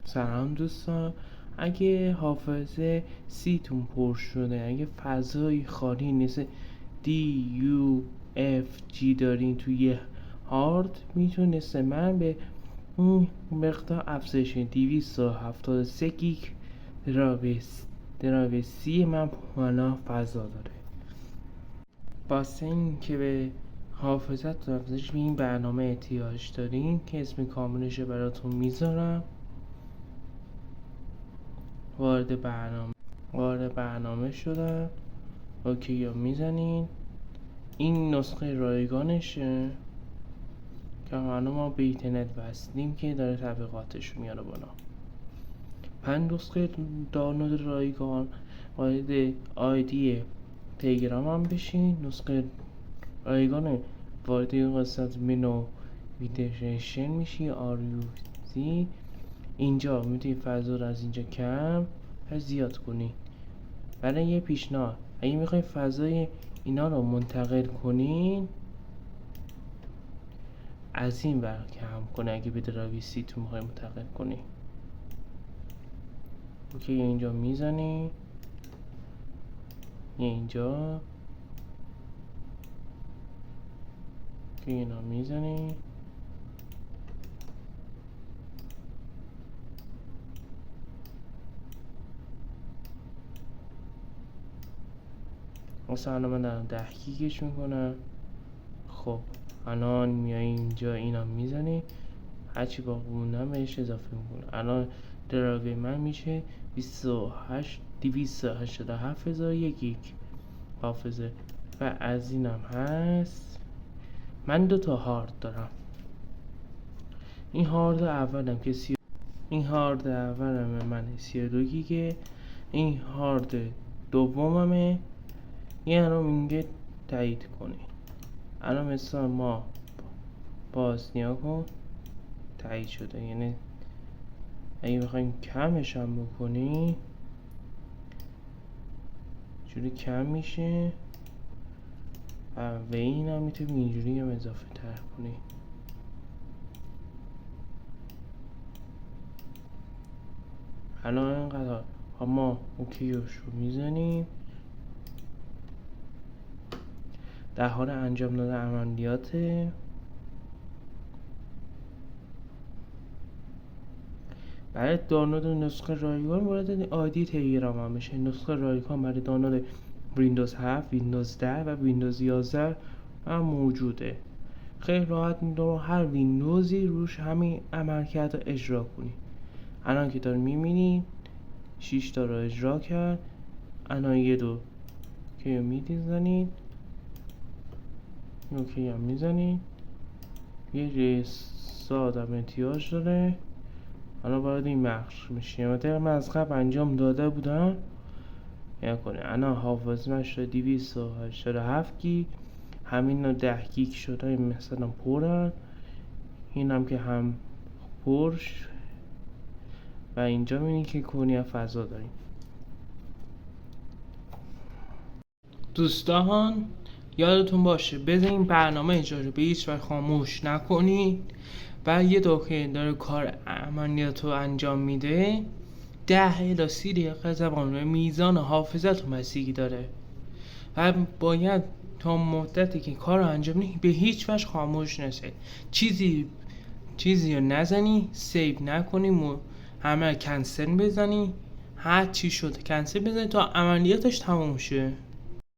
سلام دوستان، اگه حافظه سیتون پر شده، اگه فضای خالی نیست DUFG دارین توی هارد، میتونست من به اون مقدار افزایش 273 گیگ درایو سی من حالا فضا داره. واسه این که به حافظت افزایش به این برنامه احتیاج دارین که اسم کاملش براتون میذارم. وارد برنامه شدن، اوکی یا میزنین. این نسخه رایگانشه که الان ما به اینترنت وصلیم که داره تبلیغاتش میاره بالا. 5 نسخه دانلود رایگان، وارد آیدی تلگرام هم بشین. نسخه رایگان وارد این قسمت منو ویدیوشن میشی RUZ. اینجا میتونی فضا رو از اینجا کم و زیاد کنی. برای یه پیشنهاد، اگه میخوای فضای اینا رو منتقل کنین، از این ور کم کنه. اگه به درایو سی تو میخوای منتقل کنی، اوکی اینجا میزنی، اینجا که اینا میزنی، مثلا من دارم 10 گیگش میکنم. خب الان میای اینجا اینا میزنی، هرچی باقی موندم بهش اضافه میکنه. الان درایو من میشه 287,001 گیگ حافظه و از اینم هست. من 2 تا هارد دارم. این هارد اولم که این هارد اولم من 32 گیگه. این هارد دوممه. این الان میگه تایید کنی. الان مثلا ما باز نیا کن، تایید شده. یعنی اگه بخوایم کمش هم بکنی جوری کم میشه و به این هم میتونی اینجوری هم اضافه تر کنی. الان اینقدر ما اوکیوش رو میزنیم. در حال انجام دادن عملیاته. برای دانلود نسخه رایگان وارد آیدی تلگرام هم بشه. نسخه رایگان برای دانلود ویندوز 7، ویندوز 10 و ویندوز 11 هم موجوده. خیلی راحت میتونی هر ویندوزی روش همین عملکرد رو اجرا کنی. الان که داری میبینی 6 تا رو اجرا کرد. الان یه دو که میزنید، اوکی هم میزنید. یه ریساد هم احتیاج داره. الان باید این بخش میشه. مثلا من از قبل انجام داده بودم یا کنه. الان حافظه من شده 287 گیگ. همین رو 10 گیگ شده مثلا پرن. این هم که هم پرش و اینجا میبینی که کنی فضا داریم. دوستان یادتون باشه بذارین برنامه اجاره به هیچ وقت خاموش نکنید و یه که داره کار عملیات رو انجام میده 10 الی 30 دقیقه زمان میزان حافظت و مسیحی داره و باید تا مدتی که کار رو انجام میده به هیچ وجه خاموش نشه. چیزی رو نزنی، سیو نکنی، همه کنسل بزنی، هر چی شد کنسل بزنی تا عملیاتش تموم شه.